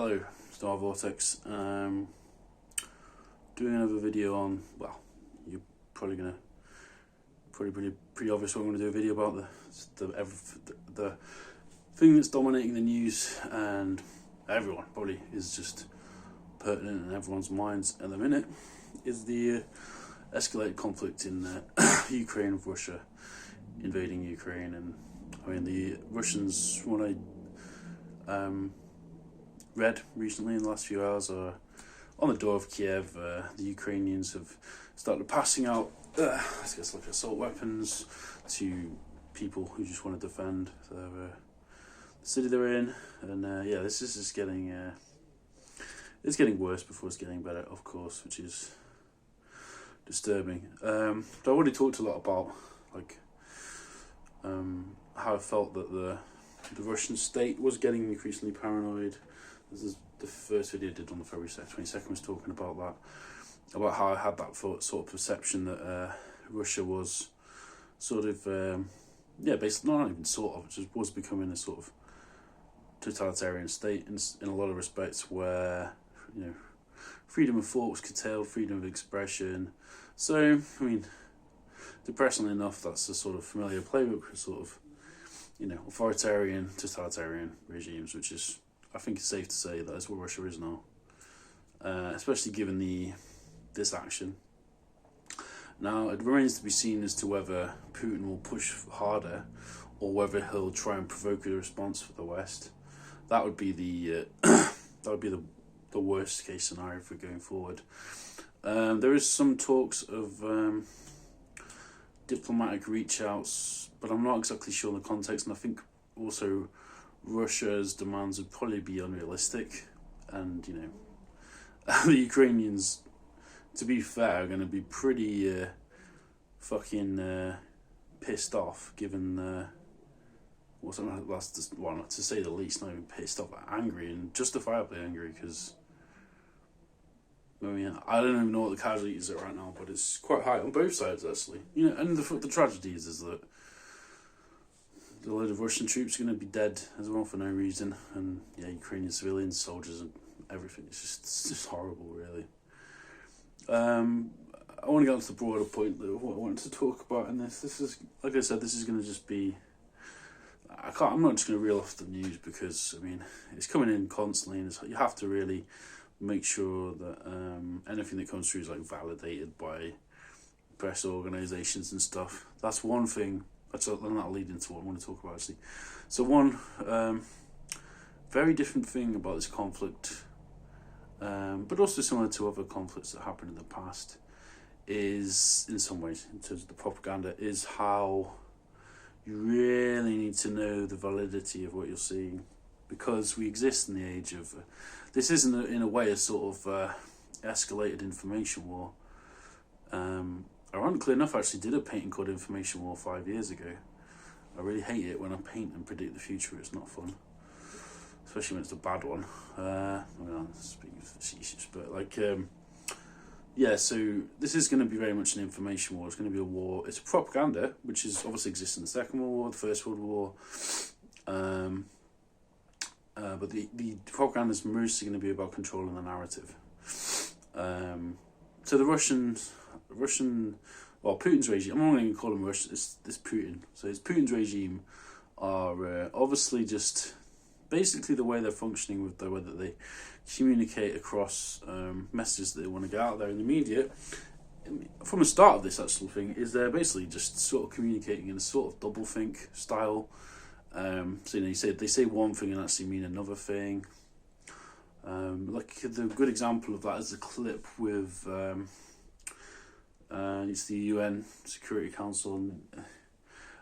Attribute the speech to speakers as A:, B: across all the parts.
A: Hello, Star Vortex. Doing another video on, well, you're probably gonna, pretty obvious what I'm gonna do a video about the thing that's dominating the news, and everyone probably is just pertinent in everyone's minds at the minute, is the escalated conflict in Ukraine, with Russia invading Ukraine. And I mean, the Russians, when I read recently in the last few hours, are on the door of Kiev. The Ukrainians have started passing out, I guess, like assault weapons to people who just want to defend the city they're in. And yeah, this is just getting it's getting worse before it's getting better, of course, which is disturbing. But I already talked a lot about like how I felt that the Russian state was getting increasingly paranoid. This is the first video I did on the February 22nd, was talking about that, about how I had that sort of perception that Russia was sort of, yeah, basically, not even sort of, just was becoming a sort of totalitarian state in a lot of respects, where, you know, freedom of thought was curtailed, freedom of expression. So, I mean, depressingly enough, that's a sort of familiar playbook for sort of, you know, authoritarian, totalitarian regimes, which is, I think it's safe to say that is what Russia is now, especially given this action. Now, it remains to be seen as to whether Putin will push harder, or whether he'll try and provoke a response for the West. That would be the the worst case scenario for going forward. There is some talks of diplomatic reach outs, but I'm not exactly sure on the context, and I think also Russia's demands would probably be unrealistic, and, you know, the Ukrainians, to be fair, are going to be pretty fucking pissed off, given well, to say the least, not even pissed off, angry, and justifiably angry, because I mean, I don't even know what the casualties are right now, but it's quite high on both sides, actually. You know, and the tragedy is that a load of Russian troops are going to be dead as well for no reason, and yeah, Ukrainian civilians, soldiers, and everything. It's just horrible, really. I want to get on to the broader point that what I wanted to talk about in this. This is, like I said, this is going to just be. I'm not just going to reel off the news, because I mean, it's coming in constantly, and you have to really make sure that anything that comes through is like validated by press organisations and stuff. That's one thing. Then that'll lead into what I want to talk about, actually. So one very different thing about this conflict, but also similar to other conflicts that happened in the past, is, in some ways, in terms of the propaganda, is how you really need to know the validity of what you're seeing, because we exist in the age of this isn't in a way a sort of escalated information war. Ironically enough, I actually did a painting called Information War 5 years ago. I really hate it when I paint and predict the future. It's not fun, especially when it's a bad one. I mean, I'm speaking facetious, but like, yeah. So this is going to be very much an information war. It's going to be a war. It's a propaganda, which is obviously exists in the Second World War, the First World War. But the propaganda is mostly going to be about controlling the narrative. So the Russian, well, Putin's regime, I'm not going to call him Russian, it's Putin. So it's Putin's regime are obviously just basically the way they're functioning, with the way that they communicate across messages that they want to get out there in the media. From the start of this actual thing, is they're basically just sort of communicating in a sort of doublethink style. So, you know, they say one thing and actually mean another thing. Like the good example of that is a clip with it's the UN Security Council, and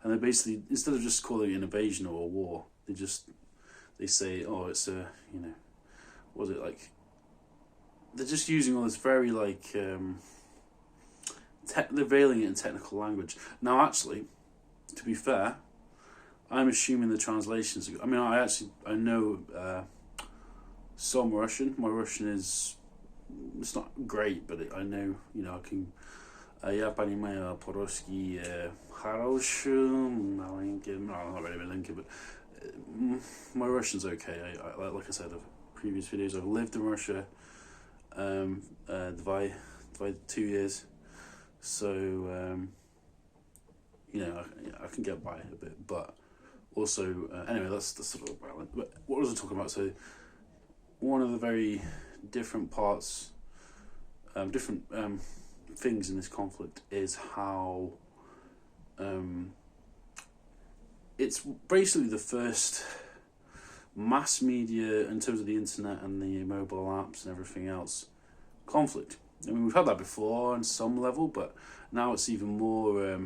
A: they basically, instead of just calling it an invasion or a war, they say, oh, it's a, you know, what was it like? They're just using all this very like they're veiling it in technical language. Now, actually, to be fair, I'm assuming the translations. I mean, I know some Russian. My Russian is, it's not great, but I know, you know, I can. Я понимаю по-русски хорошо, маленький, no, not really malenki, but my Russian's okay. Like I said in previous videos, I've lived in Russia, by 2 years, so I can get by a bit. But also, anyway, that's sort of relevant. But what was I talking about? So one of the very different parts, different things in this conflict is how it's basically the first mass media, in terms of the internet and the mobile apps and everything else, conflict. I mean, we've had that before on some level, but now it's even more.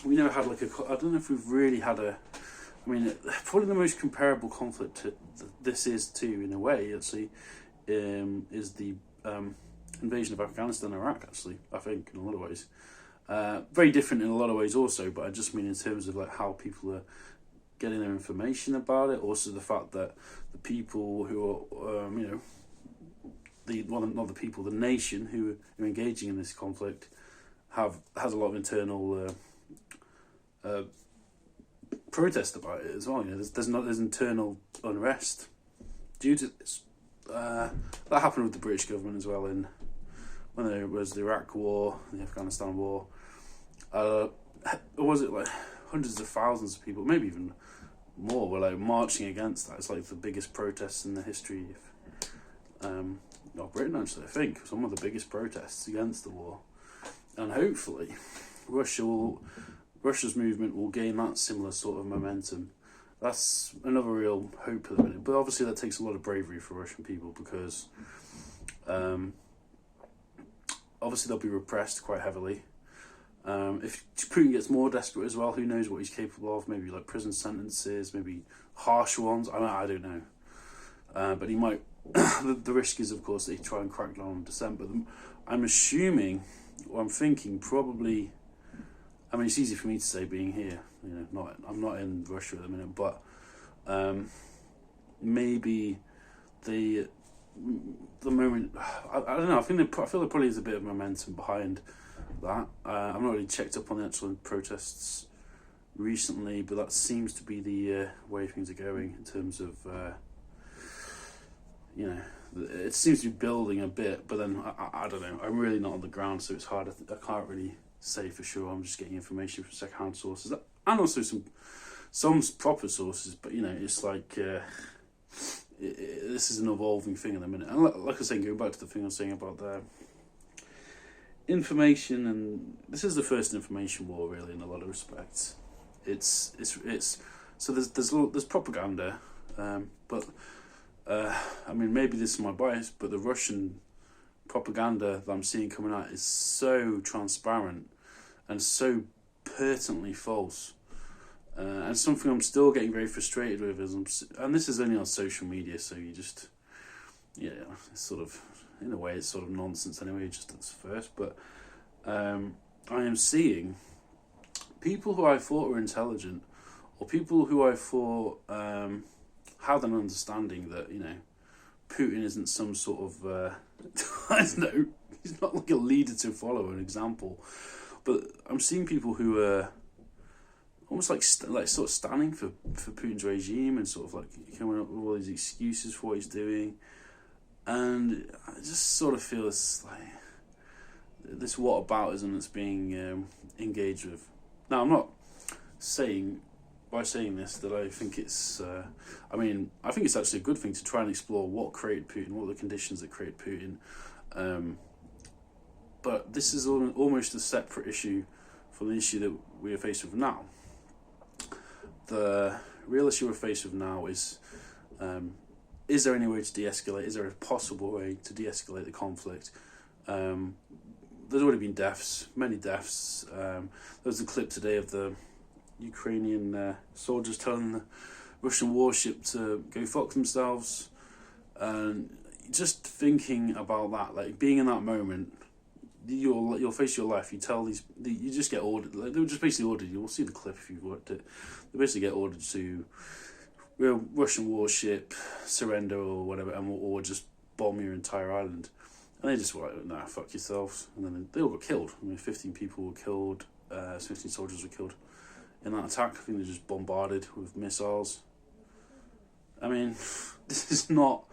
A: We never had I don't know if we've really had probably the most comparable conflict this is to, in a way, actually, is the invasion of Afghanistan and Iraq, actually, I think, in a lot of ways. Very different in a lot of ways also, but I just mean in terms of how people are getting their information about it. Also the fact that the people who are, the nation who are engaging in this conflict has a lot of internal protest about it as well. There's internal unrest due to this. That happened with the British government as well when there was the Iraq War, the Afghanistan War. Was it hundreds of thousands of people, maybe even more, were marching against that? It's the biggest protests in the history of Britain, actually. I think some of the biggest protests against the war, and hopefully Russia's movement will gain that similar sort of momentum. That's another real hope at the minute. But obviously that takes a lot of bravery for Russian people, because obviously they'll be repressed quite heavily. If Putin gets more desperate as well, who knows what he's capable of? Maybe prison sentences, maybe harsh ones. I don't know. But he might. The risk is, of course, that he try and crack down on dissent. But I'm assuming, or I'm thinking, probably. I mean, it's easy for me to say being here. I'm not in Russia at the minute, but maybe the moment. I don't know. I feel there probably is a bit of momentum behind that. I've not really checked up on the actual protests recently, but that seems to be the way things are going in terms of it seems to be building a bit, but then I don't know. I'm really not on the ground, so it's hard. I can't really say for sure. I'm just getting information from second-hand sources and also some proper sources, but it's this is an evolving thing at the minute. And like I was saying, going back to the thing I was saying about the information, and this is the first information war, really, in a lot of respects. It's so there's propaganda, but maybe this is my bias, but the Russian propaganda that I'm seeing coming out is so transparent and so pertinently false, and something I'm still getting very frustrated with and this is only on social media, so you just it's sort of, in a way, it's sort of nonsense anyway, just at first. But I am seeing people who I thought were intelligent, or people who I thought had an understanding that Putin isn't some sort of I don't know, he's not a leader to follow, an example. But I'm seeing people who are almost sort of standing for Putin's regime, and sort of coming up with all these excuses for what he's doing. And I just sort of feel this whataboutism that's being engaged with. Now, I'm not saying by saying this that I think it's. I think it's actually a good thing to try and explore what created Putin, what are the conditions that create Putin. But this is almost a separate issue from the issue that we are faced with now. The real issue we're faced with now is there any way to de-escalate? Is there a possible way to de-escalate the conflict? There's already been deaths, many deaths. There was a clip today of the Ukrainian soldiers telling the Russian warship to go fuck themselves. And just thinking about that, being in that moment, you'll face your life. You tell you just get ordered. They were just basically ordered. You'll see the clip if you've watched it. They basically get ordered to Russian warship, surrender or whatever, or just bomb your entire island. And they just were like, nah, fuck yourselves. And then they all got killed. 15 people were killed. 15 soldiers were killed in that attack. I think they just bombarded with missiles. I mean, this is not...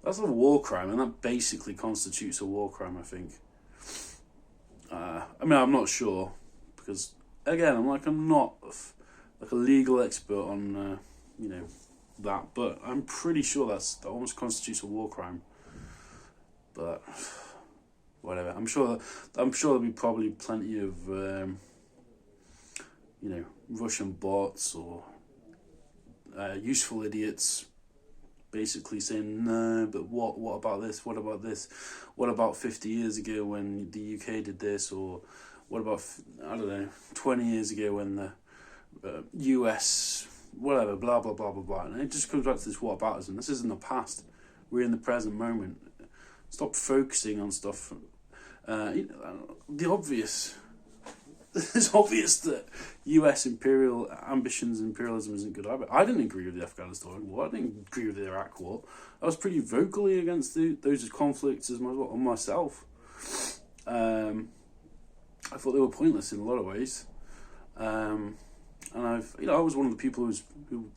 A: That's a war crime, and that basically constitutes a war crime, I think. I mean, I'm not sure, because, again, I'm not like a legal expert on, that, but I'm pretty sure that almost constitutes a war crime. But whatever. I'm sure there'll be probably plenty of Russian bots or useful idiots basically saying, no, but what about this? What about this? What about 50 years ago when the UK did this? Or what about, 20 years ago when the US, whatever, blah, blah, blah, blah, blah. And it just comes back to this whataboutism. This isn't the past. We're in the present moment. Stop focusing on stuff. The obvious. It's obvious that US imperial ambitions and imperialism isn't good either. I didn't agree with the Afghanistan war. I didn't agree with the Iraq war. I was pretty vocally against those conflicts as well on myself. I thought they were pointless in a lot of ways. And I was one of the people who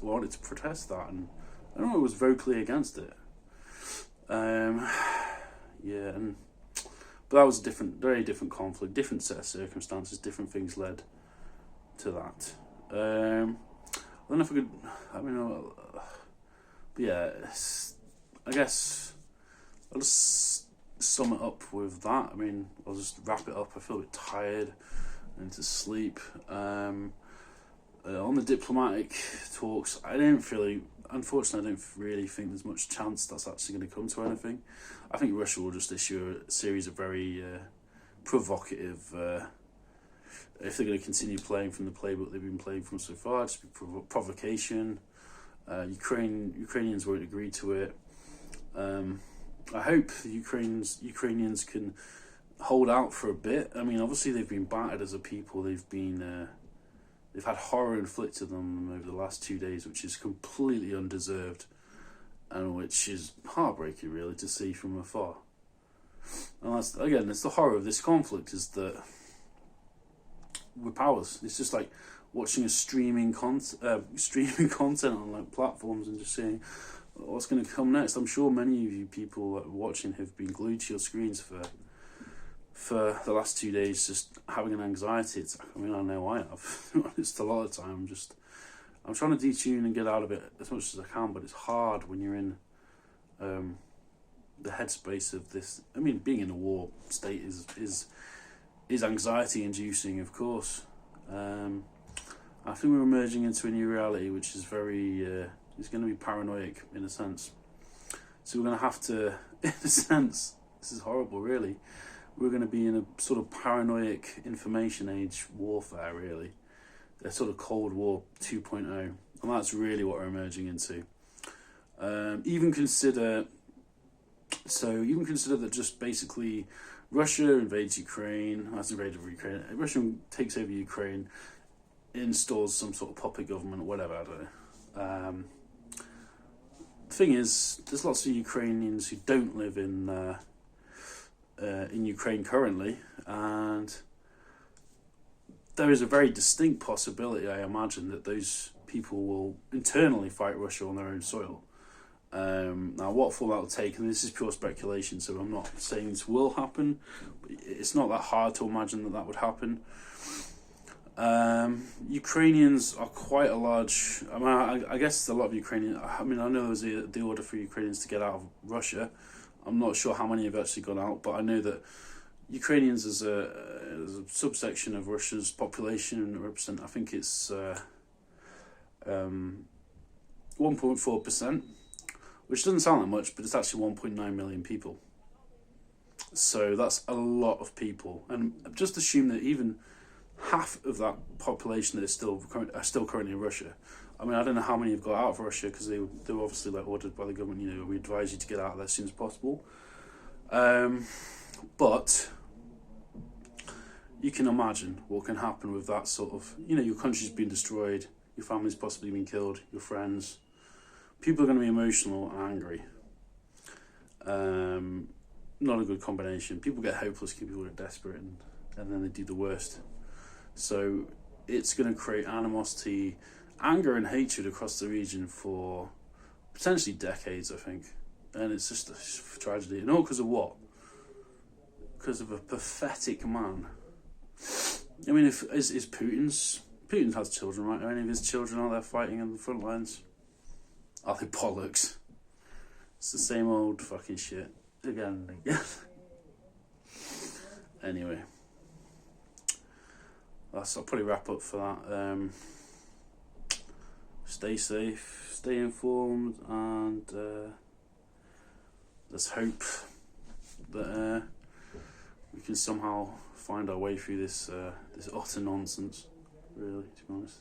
A: wanted to protest that, and I don't know, I was vocally against it. But that was a very different conflict, different set of circumstances, different things led to that. I don't know if I could, but yeah, I guess I'll just sum it up with that. I mean, I'll just wrap it up. I feel a bit tired, I need to sleep. On the diplomatic talks, unfortunately, I don't really think there's much chance that's actually going to come to anything. I think Russia will just issue a series of very provocative, if they're going to continue playing from the playbook they've been playing from so far, just be provocation. Ukrainians won't agree to it. I hope the Ukrainians can hold out for a bit. I mean, obviously they've been battered as a people. They've had horror inflicted on them over the last 2 days, which is completely undeserved, and which is heartbreaking, really, to see from afar. And that's the horror of this conflict, is that we're powerless. It's just like watching a streaming content on like platforms and just seeing what's going to come next. I'm sure many of you people watching have been glued to your screens for the last 2 days, just having an anxiety attack. I mean, I know I have. It's a lot of time. I'm trying to detune and get out of it as much as I can, but it's hard when you're in the headspace of this. I mean, being in a war state is anxiety inducing, of course. I think we're emerging into a new reality, which is it's going to be paranoid in a sense. So we're going to have to, in a sense, this is horrible, really. We're going to be in a sort of paranoid information age warfare, really. A sort of Cold War 2.0. And that's really what we're emerging into. Even consider that just basically Russia invades Ukraine, Russia takes over Ukraine, installs some sort of puppet government, whatever, I don't know. The thing is, there's lots of Ukrainians who don't live in Ukraine currently, and there is a very distinct possibility, I imagine, that those people will internally fight Russia on their own soil. Now, what form that will take, and this is pure speculation, so I'm not saying this will happen, but it's not that hard to imagine that would happen. Ukrainians are quite a large... I guess a lot of Ukrainians... I know there was the order for Ukrainians to get out of Russia. I'm not sure how many have actually gone out, but I know that Ukrainians as a subsection of Russia's population represent, I think it's 1.4%, which doesn't sound that much, but it's actually 1.9 million people. So that's a lot of people, and just assume that even half of that population that are still currently in Russia. I mean, I don't know how many have got out of Russia, because they were obviously ordered by the government. We advise you to get out of there as soon as possible. But you can imagine what can happen with that sort of, your country's been destroyed, your family's possibly been killed, your friends. People are going to be emotional and angry. Not a good combination. People get hopeless, people get desperate, and then they do the worst. So it's going to create animosity, anger and hatred across the region for potentially decades, I think. And it's just a tragedy. And all because of what? Because of a pathetic man. I mean, is Putin has children, right? Are any of his children out there fighting on the front lines? Are they bollocks? It's the same old fucking shit again and again. Anyway, I'll probably wrap up for that. Stay safe, stay informed, and let's hope that we can somehow find our way through this utter nonsense, really, to be honest.